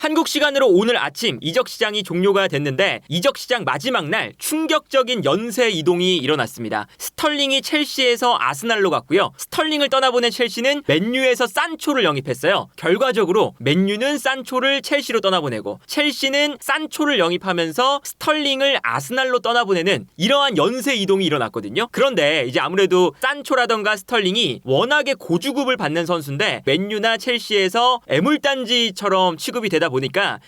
한국 시간으로 오늘 아침 이적 시장이 종료가 됐는데 이적 시장 마지막 날 충격적인 연쇄 이동이 일어났습니다. 스털링이 첼시에서 아스날로 갔고요. 스털링을 떠나보낸 첼시는 맨유에서 산초를 영입했어요. 결과적으로 맨유는 산초를 첼시로 떠나보내고 첼시는 산초를 영입하면서 스털링을 아스날로 떠나보내는 이러한 연쇄 이동이 일어났거든요. 그런데 이제 아무래도 산초라던가 스털링이 워낙에 고주급을 받는 선수인데 맨유나 첼시에서 애물단지처럼 취급이 되다 보니까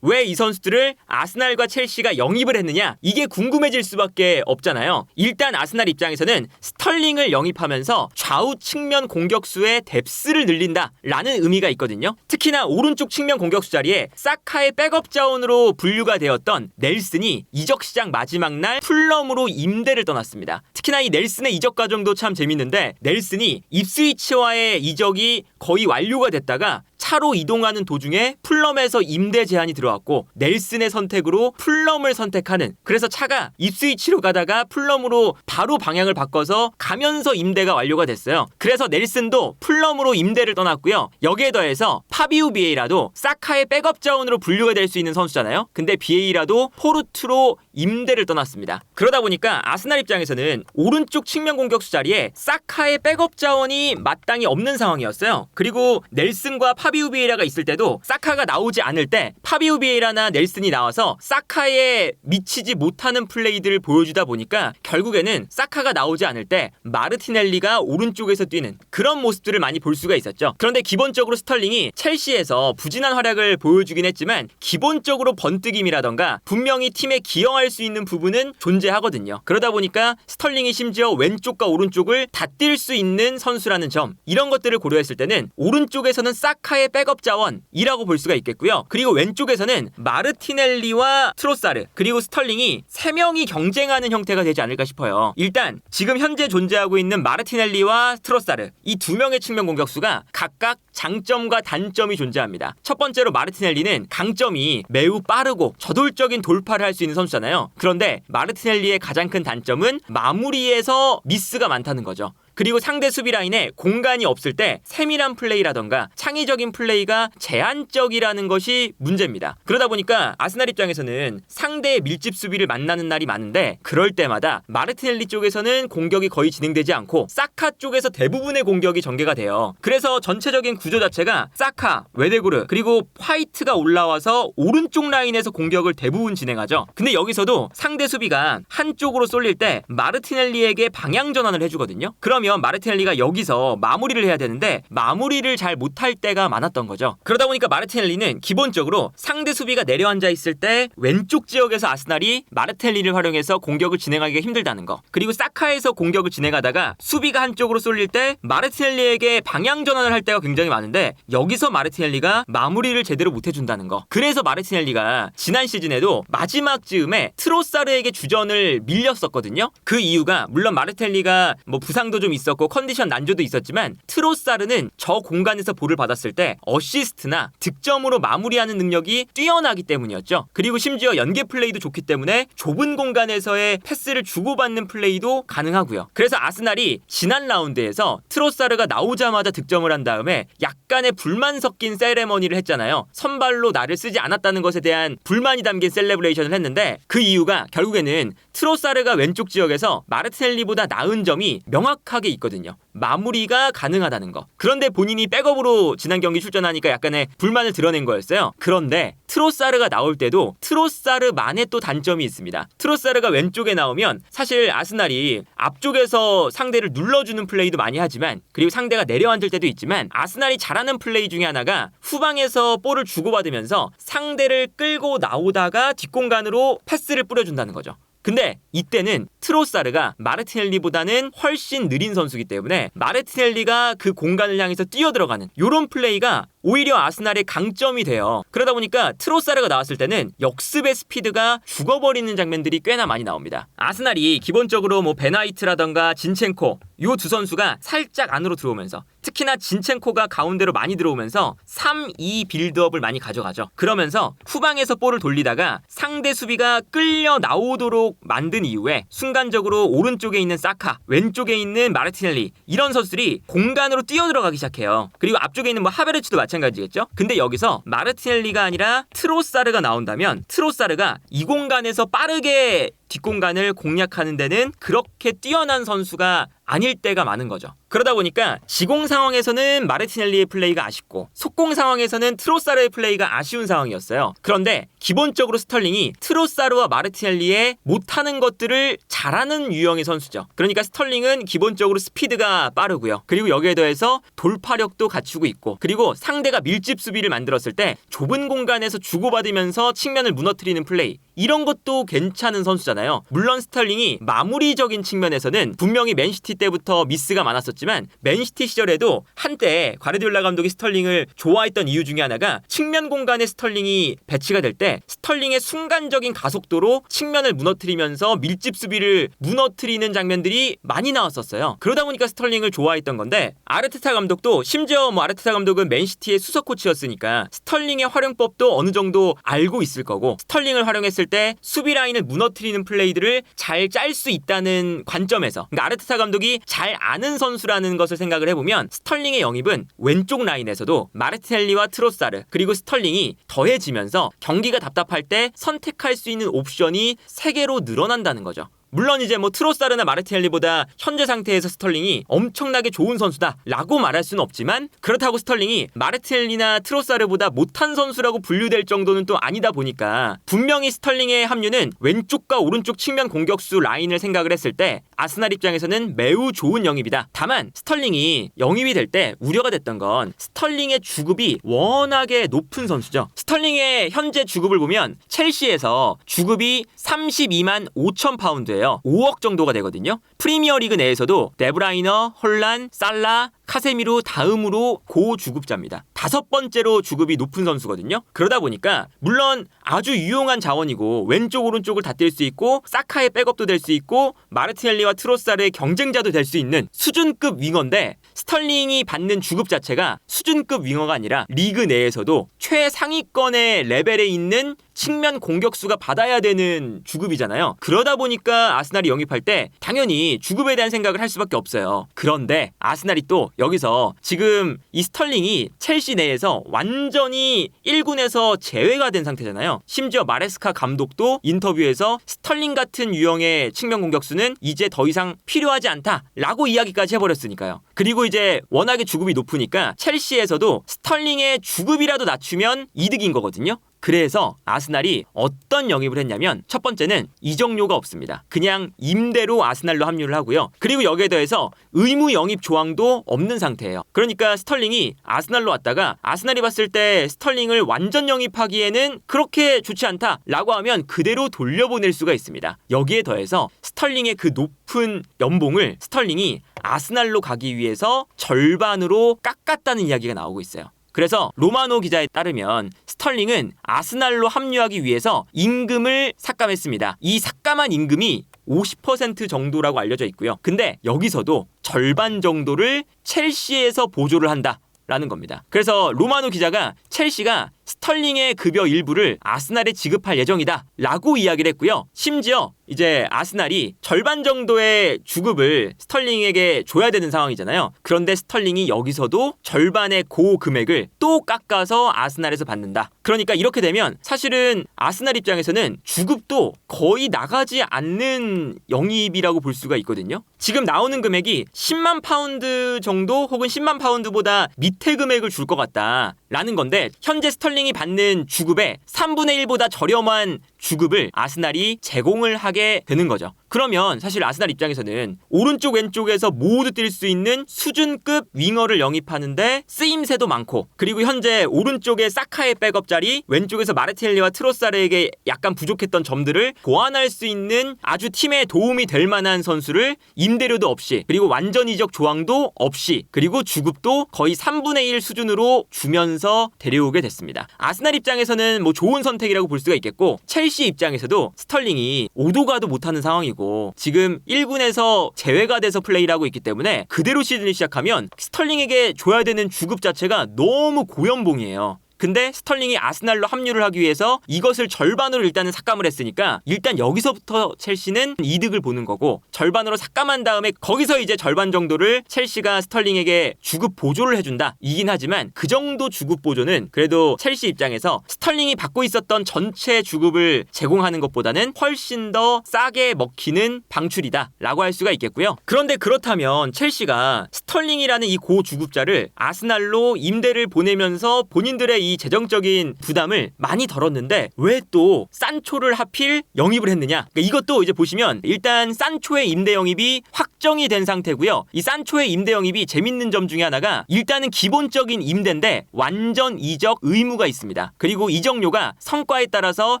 왜 이 선수들을 아스날과 첼시가 영입을 했느냐, 이게 궁금해질 수밖에 없잖아요. 일단 아스날 입장에서는 스털링을 영입하면서 좌우 측면 공격수의 뎁스를 늘린다라는 의미가 있거든요. 특히나 오른쪽 측면 공격수 자리에 사카의 백업 자원으로 분류가 되었던 넬슨이 이적 시장 마지막 날 풀럼으로 임대를 떠났습니다. 특히나 이 넬슨의 이적 과정도 참 재밌는데, 넬슨이 입스위치와의 이적이 거의 완료가 됐다가 차로 이동하는 도중에 풀럼에서 임대 제한이 들어왔고 넬슨의 선택으로 풀럼을 선택하는, 그래서 차가 입스위치로 가다가 풀럼으로 바로 방향을 바꿔서 가면서 임대가 완료가 됐어요. 그래서 넬슨도 풀럼으로 임대를 떠났고요. 여기에 더해서 파비우 비에이라도 사카의 백업 자원으로 분류가 될 수 있는 선수잖아요. 근데 비에이라도 포르투로 임대를 떠났습니다. 그러다 보니까 아스날 입장에서는 오른쪽 측면 공격수 자리에 사카의 백업 자원이 마땅히 없는 상황이었어요. 그리고 넬슨과 파비우 비에이라가 있을 때도 사카가 나오지 않을 때 파비우 비에이라나 넬슨이 나와서 사카에 미치지 못하는 플레이들을 보여주다 보니까 결국에는 사카가 나오지 않을 때 마르티넬리가 오른쪽에서 뛰는 그런 모습들을 많이 볼 수가 있었죠. 그런데 기본적으로 스털링이 첼시에서 부진한 활약을 보여주긴 했지만 기본적으로 번뜩임이라던가 분명히 팀에 기여할 수 있는 부분은 존재하거든요. 그러다 보니까 스털링이 심지어 왼쪽과 오른쪽을 다 뛸 수 있는 선수라는 점, 이런 것들을 고려했을 때는 오른쪽에서는 사카의 백업 자원이라고 볼 수가 있겠고요. 그리고 왼쪽에서는 마르티넬리와 트로사르 그리고 스털링이 3명이 경쟁하는 형태가 되지 않을까 싶어요. 일단 지금 현재 존재하고 있는 마르티넬리와 트로사르, 이 2명의 측면 공격수가 각각 장점과 단점이 존재합니다. 첫 번째로 마르티넬리는 강점이 매우 빠르고 저돌적인 돌파를 할 수 있는 선수잖아요. 그런데 마르티넬리의 가장 큰 단점은 마무리에서 미스가 많다는 거죠. 그리고 상대 수비 라인에 공간이 없을 때 세밀한 플레이라던가 창의적인 플레이가 제한적이라는 것이 문제입니다. 그러다 보니까 아스날 입장에서는 상대의 밀집 수비를 만나는 날이 많은데 그럴 때마다 마르티넬리 쪽에서는 공격이 거의 진행되지 않고 사카 쪽에서 대부분의 공격이 전개가 돼요. 그래서 전체적인 구조 자체가 사카, 웨데고르 그리고 화이트가 올라와서 오른쪽 라인에서 공격을 대부분 진행하죠. 근데 여기서도 상대 수비가 한쪽으로 쏠릴 때 마르티넬리에게 방향 전환을 해주거든요. 그러면 마르티넬리가 여기서 마무리를 해야 되는데 마무리를 잘 못할 때가 많았던 거죠. 그러다 보니까 마르티넬리는 기본적으로 상대 수비가 내려앉아 있을 때 왼쪽 지역에서 아스날이 마르티넬리를 활용해서 공격을 진행하기가 힘들다는 거, 그리고 사카에서 공격을 진행하다가 수비가 한쪽으로 쏠릴 때 마르티넬리에게 방향 전환을 할 때가 굉장히 많은데 여기서 마르티넬리가 마무리를 제대로 못 해준다는 거. 그래서 마르티넬리가 지난 시즌에도 마지막 즈음에 트로사르에게 주전을 밀렸었거든요. 그 이유가 물론 마르티넬리가 부상도 좀 있었고 컨디션 난조도 있었지만 트로사르는 저 공간에서 볼을 받았을 때 어시스트나 득점으로 마무리하는 능력이 뛰어나기 때문이었죠. 그리고 심지어 연계 플레이도 좋기 때문에 좁은 공간에서의 패스를 주고받는 플레이도 가능하고요. 그래서 아스날이 지난 라운드에서 트로사르가 나오자마자 득점을 한 다음에 약간의 불만 섞인 세레머니를 했잖아요. 선발로 나를 쓰지 않았다는 것에 대한 불만이 담긴 셀레브레이션을 했는데 그 이유가 결국에는 트로사르가 왼쪽 지역에서 마르티넬리보다 나은 점이 명확하게 있거든요. 마무리가 가능하다는 거. 그런데 본인이 백업으로 지난 경기 출전하니까 약간의 불만을 드러낸 거였어요. 그런데 트로사르가 나올 때도 트로사르만의 또 단점이 있습니다. 트로사르가 왼쪽에 나오면 사실 아스날이 앞쪽에서 상대를 눌러주는 플레이도 많이 하지만, 그리고 상대가 내려앉을 때도 있지만, 아스날이 잘하는 플레이 중에 하나가 후방에서 볼을 주고받으면서 상대를 끌고 나오다가 뒷공간으로 패스를 뿌려준다는 거죠. 근데 이때는 트로사르가 마르티넬리보다는 훨씬 느린 선수이기 때문에 마르티넬리가 그 공간을 향해서 뛰어들어가는 이런 플레이가 오히려 아스날의 강점이 돼요. 그러다 보니까 트로사르가 나왔을 때는 역습의 스피드가 죽어버리는 장면들이 꽤나 많이 나옵니다. 아스날이 기본적으로 베나이트라던가 진첸코 이 두 선수가 살짝 안으로 들어오면서, 특히나 진첸코가 가운데로 많이 들어오면서 3-2 빌드업을 많이 가져가죠. 그러면서 후방에서 볼을 돌리다가 상대 수비가 끌려 나오도록 만든 이후에 순간적으로 오른쪽에 있는 사카, 왼쪽에 있는 마르티넬리, 이런 선수들이 공간으로 뛰어들어가기 시작해요. 그리고 앞쪽에 있는 하베르츠도 마찬가지겠죠. 근데 여기서 마르티넬리가 아니라 트로사르가 나온다면 트로사르가 이 공간에서 빠르게 뒷공간을 공략하는 데는 그렇게 뛰어난 선수가 아닐 때가 많은 거죠. 그러다 보니까 지공 상황에서는 마르티넬리의 플레이가 아쉽고 속공 상황에서는 트로사르의 플레이가 아쉬운 상황이었어요. 그런데 기본적으로 스털링이 트로사르와 마르티넬리의 못하는 것들을 잘하는 유형의 선수죠. 그러니까 스털링은 기본적으로 스피드가 빠르고요. 그리고 여기에 더해서 돌파력도 갖추고 있고, 그리고 상대가 밀집 수비를 만들었을 때 좁은 공간에서 주고받으면서 측면을 무너뜨리는 플레이, 이런 것도 괜찮은 선수잖아요. 물론 스털링이 마무리적인 측면에서는 분명히 맨시티 때부터 미스가 많았었지만 맨시티 시절에도 한때 과르디올라 감독이 스털링을 좋아했던 이유 중에 하나가 측면 공간에 스털링이 배치가 될 때 스털링의 순간적인 가속도로 측면을 무너뜨리면서 밀집 수비를 무너뜨리는 장면들이 많이 나왔었어요. 그러다 보니까 스털링을 좋아했던 건데, 아르테타 감독도 심지어 아르테타 감독은 맨시티의 수석 코치였으니까 스털링의 활용법도 어느 정도 알고 있을 거고, 스털링을 활용했을 때 수비 라인을 무너뜨리는 플레이들을 잘 짤 수 있다는 관점에서, 그러니까 아르테타 감독이 잘 아는 선수라는 것을 생각을 해보면 스털링의 영입은 왼쪽 라인에서도 마르티넬리와 트로사르 그리고 스털링이 더해지면서 경기가 답답할 때 선택할 수 있는 옵션이 3개로 늘어난다는 거죠. 물론 이제 트로사르나 마르티넬리보다 현재 상태에서 스털링이 엄청나게 좋은 선수다라고 말할 수는 없지만, 그렇다고 스털링이 마르티넬리나 트로사르보다 못한 선수라고 분류될 정도는 또 아니다 보니까 분명히 스털링의 합류는 왼쪽과 오른쪽 측면 공격수 라인을 생각을 했을 때 아스날 입장에서는 매우 좋은 영입이다. 다만 스털링이 영입이 될 때 우려가 됐던 건 스털링의 주급이 워낙에 높은 선수죠. 스털링의 현재 주급을 보면 첼시에서 주급이 32만 5천 파운드예요. 5억 정도가 되거든요. 프리미어리그 내에서도 데브라이너, 홀란, 살라, 카세미루 다음으로 고주급자입니다. 5번째로 주급이 높은 선수거든요. 그러다 보니까 물론 아주 유용한 자원이고 왼쪽 오른쪽을 다 뛸 수 있고 사카의 백업도 될 수 있고 마르티넬리와 트로사르의 경쟁자도 될 수 있는 수준급 윙어인데, 스털링이 받는 주급 자체가 수준급 윙어가 아니라 리그 내에서도 최상위권의 레벨에 있는 측면 공격수가 받아야 되는 주급이잖아요. 그러다 보니까 아스날이 영입할 때 당연히 주급에 대한 생각을 할 수밖에 없어요. 그런데 아스날이 또 여기서 지금 이 스털링이 첼시 내에서 완전히 1군에서 제외가 된 상태잖아요. 심지어 마레스카 감독도 인터뷰에서 스털링 같은 유형의 측면 공격수는 이제 더 이상 필요하지 않다라고 이야기까지 해버렸으니까요. 그리고 이제 워낙에 주급이 높으니까 첼시에서도 스털링의 주급이라도 낮추면 이득인 거거든요. 그래서 아스날이 어떤 영입을 했냐면, 첫 번째는 이적료가 없습니다. 그냥 임대로 아스날로 합류를 하고요. 그리고 여기에 더해서 의무 영입 조항도 없는 상태예요. 그러니까 스털링이 아스날로 왔다가 아스날이 봤을 때 스털링을 완전 영입하기에는 그렇게 좋지 않다라고 하면 그대로 돌려보낼 수가 있습니다. 여기에 더해서 스털링의 그 높은 연봉을 스털링이 아스날로 가기 위해서 절반으로 깎았다는 이야기가 나오고 있어요. 그래서 로마노 기자에 따르면 스털링은 아스날로 합류하기 위해서 임금을 삭감했습니다. 이 삭감한 임금이 50% 정도라고 알려져 있고요. 근데 여기서도 절반 정도를 첼시에서 보조를 한다라는 겁니다. 그래서 로마노 기자가 첼시가 스털링의 급여 일부를 아스날에 지급할 예정이다 라고 이야기를 했고요. 심지어 이제 아스날이 절반 정도의 주급을 스털링에게 줘야 되는 상황이잖아요. 그런데 스털링이 여기서도 절반의 고금액을 또 깎아서 아스날에서 받는다. 그러니까 이렇게 되면 사실은 아스날 입장에서는 주급도 거의 나가지 않는 영입이라고 볼 수가 있거든요. 지금 나오는 금액이 10만 파운드 정도 혹은 10만 파운드보다 밑에 금액을 줄 것 같다라는 건데, 현재 스털링이 받는 주급의 3분의 1보다 저렴한 주급을 아스날이 제공을 하게 되는 거죠. 그러면 사실 아스날 입장에서는 오른쪽 왼쪽에서 모두 뛸 수 있는 수준급 윙어를 영입하는데 쓰임새도 많고, 그리고 현재 오른쪽에 사카의 백업 자리, 왼쪽에서 마르티넬리와 트로사르에게 약간 부족했던 점들을 보완할 수 있는 아주 팀에 도움이 될 만한 선수를 임대료도 없이, 그리고 완전 이적 조항도 없이, 그리고 주급도 거의 3분의 1 수준으로 주면서 데려오게 됐습니다. 아스날 입장에서는 좋은 선택이라고 볼 수가 있겠고, 첼시 입장에서도 스털링이 오도 가도 못하는 상황이고 지금 1군에서 제외가 돼서 플레이를 하고 있기 때문에 그대로 시즌을 시작하면 스털링에게 줘야 되는 주급 자체가 너무 고연봉이에요. 근데 스털링이 아스날로 합류를 하기 위해서 이것을 절반으로 일단은 삭감을 했으니까 일단 여기서부터 첼시는 이득을 보는 거고, 절반으로 삭감한 다음에 거기서 이제 절반 정도를 첼시가 스털링에게 주급 보조를 해준다 이긴 하지만, 그 정도 주급 보조는 그래도 첼시 입장에서 스털링이 받고 있었던 전체 주급을 제공하는 것보다는 훨씬 더 싸게 먹히는 방출이다 라고 할 수가 있겠고요. 그런데 그렇다면 첼시가 스털링이라는 이 고주급자를 아스날로 임대를 보내면서 본인들의 이 재정적인 부담을 많이 덜었는데 왜 또 산초를 하필 영입을 했느냐? 그러니까 이것도 이제 보시면 일단 산초의 임대 영입이 확정이 된 상태고요. 이 산초의 임대 영입이 재밌는 점 중에 하나가 일단은 기본적인 임대인데 완전 이적 의무가 있습니다. 그리고 이적료가 성과에 따라서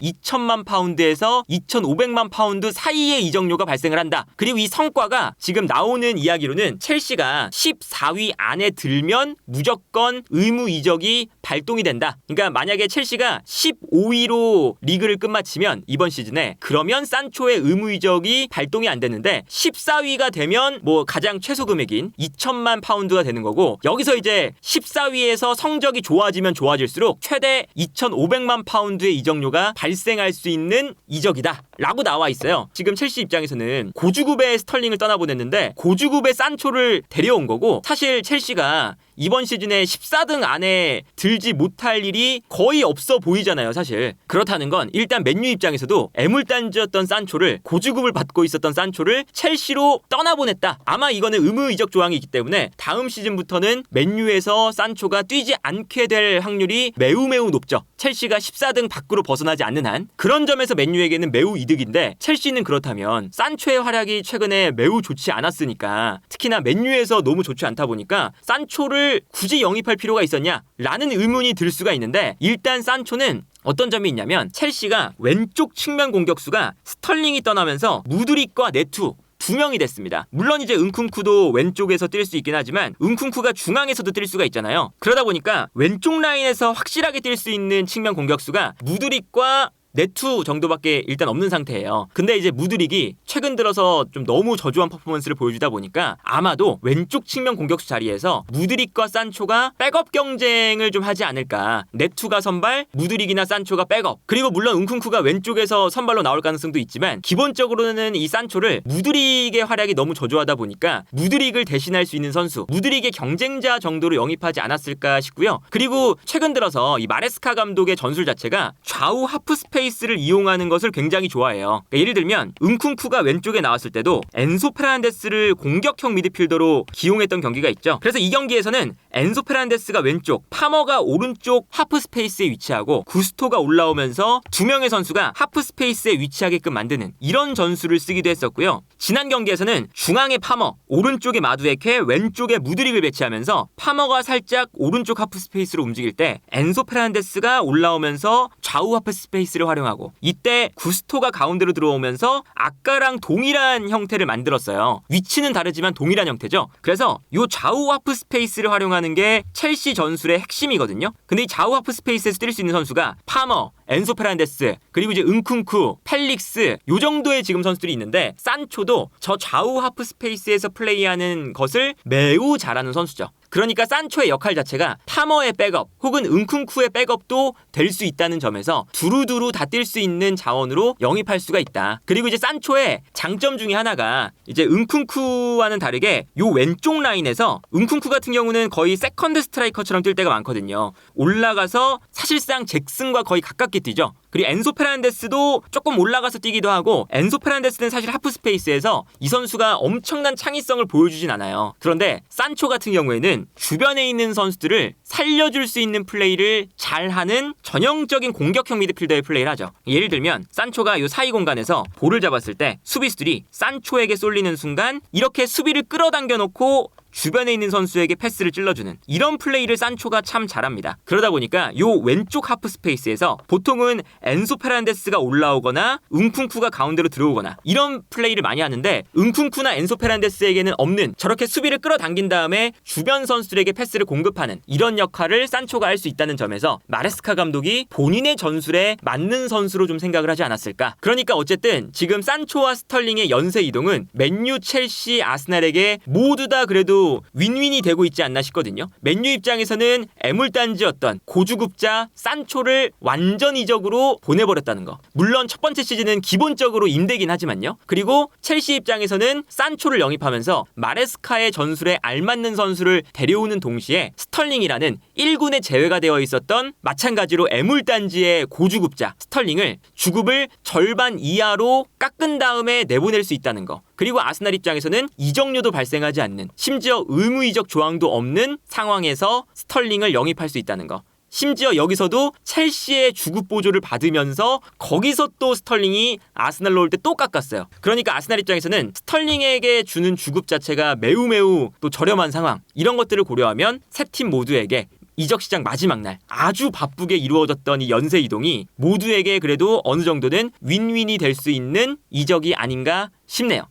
2천만 파운드에서 2,500만 파운드 사이의 이적료가 발생을 한다. 그리고 이 성과가 지금 나오는 이야기로는 첼시가 14위 안에 들면 무조건 의무 이적이 발동이 된다. 그러니까 만약에 첼시가 15위로 리그를 끝마치면 이번 시즌에, 그러면 산초의 의무 이적이 발동이 안 되는데 14위가 되면 뭐 가장 최소 금액인 2천만 파운드가 되는 거고, 여기서 이제 14위에서 성적이 좋아지면 좋아질수록 최대 2,500만 파운드의 이적료가 발생할 수 있는 이적이다 라고 나와 있어요. 지금 첼시 입장에서는 고주급의 스털링을 떠나보냈는데 고주급의 산초를 데려온 거고, 사실 첼시가 이번 시즌에 14등 안에 들지 못할 일이 거의 없어 보이잖아요, 사실. 그렇다는 건 일단 맨유 입장에서도 애물단지였던 산초를, 고주급을 받고 있었던 산초를 첼시로 떠나보냈다. 아마 이거는 의무 이적 조항이 있기 때문에 다음 시즌부터는 맨유에서 산초가 뛰지 않게 될 확률이 매우 높죠. 첼시가 14등 밖으로 벗어나지 않는 한. 그런 점에서 맨유에게는 매우 이득인데, 첼시는 그렇다면 산초의 활약이 최근에 매우 좋지 않았으니까, 특히나 맨유에서 너무 좋지 않다 보니까 산초를 굳이 영입할 필요가 있었냐라는 의문이 들 수가 있는데, 일단 산초는 어떤 점이 있냐면 첼시가 왼쪽 측면 공격수가 스털링이 떠나면서 무드릭과 네투 2명이 됐습니다. 물론 이제 은쿵쿠도 왼쪽에서 뛸 수 있긴 하지만 은쿵쿠가 중앙에서도 뛸 수가 있잖아요. 그러다 보니까 왼쪽 라인에서 확실하게 뛸 수 있는 측면 공격수가 무드릭과 네투 정도밖에 일단 없는 상태예요. 근데 이제 무드릭이 최근 들어서 좀 너무 저조한 퍼포먼스를 보여주다 보니까 아마도 왼쪽 측면 공격수 자리에서 무드릭과 산초가 백업 경쟁을 좀 하지 않을까. 네투가 선발, 무드릭이나 산초가 백업. 그리고 물론 은쿵쿠가 왼쪽에서 선발로 나올 가능성도 있지만, 기본적으로는 이 산초를 무드릭의 활약이 너무 저조하다 보니까 무드릭을 대신할 수 있는 선수, 무드릭의 경쟁자 정도로 영입하지 않았을까 싶고요. 그리고 최근 들어서 이 마레스카 감독의 전술 자체가 좌우 하프 스페이스를 이용하는 것을 굉장히 좋아해요. 그러니까 예를 들면 은쿵쿠가 왼쪽에 나왔을 때도 엔소 페란데스를 공격형 미드필더로 기용했던 경기가 있죠. 그래서 이 경기에서는 엔소 페란데스가 왼쪽, 파머가 오른쪽 하프 스페이스에 위치하고 구스토가 올라오면서 두 명의 선수가 하프 스페이스에 위치하게끔 만드는 이런 전술을 쓰기도 했었고요. 지난 경기에서는 중앙에 파머, 오른쪽에 마두에케, 왼쪽에 무드릭을 배치하면서 파머가 살짝 오른쪽 하프 스페이스로 움직일 때 엔소 페란데스가 올라오면서 좌우 하프 스페이스를 활용하고, 이때 구스토가 가운데로 들어오면서 아까랑 동일한 형태를 만들었어요. 위치는 다르지만 동일한 형태죠. 그래서 이 좌우 하프 스페이스를 활용하는 게 첼시 전술의 핵심이거든요. 근데 이 좌우 하프 스페이스에서 뛸 수 있는 선수가 파머, 엔소 페란데스, 그리고 이제 은쿵쿠, 펠릭스, 요 정도의 지금 선수들이 있는데, 산초도 저 좌우 하프 스페이스에서 플레이하는 것을 매우 잘하는 선수죠. 그러니까 산초의 역할 자체가 파머의 백업 혹은 은쿵쿠의 백업도 될 수 있다는 점에서 두루두루 다 뛸 수 있는 자원으로 영입할 수가 있다. 그리고 이제 산초의 장점 중에 하나가 이제 은쿵쿠와는 다르게 요 왼쪽 라인에서, 은쿵쿠 같은 경우는 거의 세컨드 스트라이커처럼 뛸 때가 많거든요. 올라가서 사실상 잭슨과 거의 가깝게 뛰죠. 그리고 엔소 페란데스도 조금 올라가서 뛰기도 하고, 엔소 페란데스는 사실 하프 스페이스에서 이 선수가 엄청난 창의성을 보여주진 않아요. 그런데 산초 같은 경우에는 주변에 있는 선수들을 살려줄 수 있는 플레이를 잘하는 전형적인 공격형 미드필더의 플레이를 하죠. 예를 들면 산초가 이 사이 공간에서 볼을 잡았을 때 수비수들이 산초에게 쏠리는 순간 이렇게 수비를 끌어당겨 놓고 주변에 있는 선수에게 패스를 찔러주는 이런 플레이를 산초가 참 잘합니다. 그러다 보니까 요 왼쪽 하프 스페이스에서 보통은 엔소 페란데스가 올라오거나 은쿵쿠가 가운데로 들어오거나 이런 플레이를 많이 하는데, 은쿵쿠나 엔소 페란데스에게는 없는 저렇게 수비를 끌어당긴 다음에 주변 선수들에게 패스를 공급하는 이런 역할을 산초가 할 수 있다는 점에서 마레스카 감독이 본인의 전술에 맞는 선수로 좀 생각을 하지 않았을까. 그러니까 어쨌든 지금 산초와 스털링의 연쇄 이동은 맨유, 첼시, 아스날에게 모두 다 그래도 입장에서도 윈윈이 되고 있지 않나 싶거든요. 맨유 입장에서는 애물단지였던 고주급자 산초를 완전 이적으로 보내버렸다는 거. 물론 첫 번째 시즌은 기본적으로 임대긴 하지만요. 그리고 첼시 입장에서는 산초를 영입하면서 마레스카의 전술에 알맞는 선수를 데려오는 동시에 스털링이라는 1군에 제외가 되어 있었던 마찬가지로 애물단지의 고주급자 스털링을 주급을 절반 이하로 깎은 다음에 내보낼 수 있다는 거. 그리고 아스날 입장에서는 이적료도 발생하지 않는, 심지어 의무 이적 조항도 없는 상황에서 스털링을 영입할 수 있다는 거. 심지어 여기서도 첼시의 주급 보조를 받으면서 거기서 또 스털링이 아스날로 올 때 또 깎았어요. 그러니까 아스날 입장에서는 스털링에게 주는 주급 자체가 매우 또 저렴한 상황, 이런 것들을 고려하면 세 팀 모두에게 이적 시장 마지막 날 아주 바쁘게 이루어졌던 이 연쇄 이동이 모두에게 그래도 어느 정도는 윈윈이 될 수 있는 이적이 아닌가 싶네요.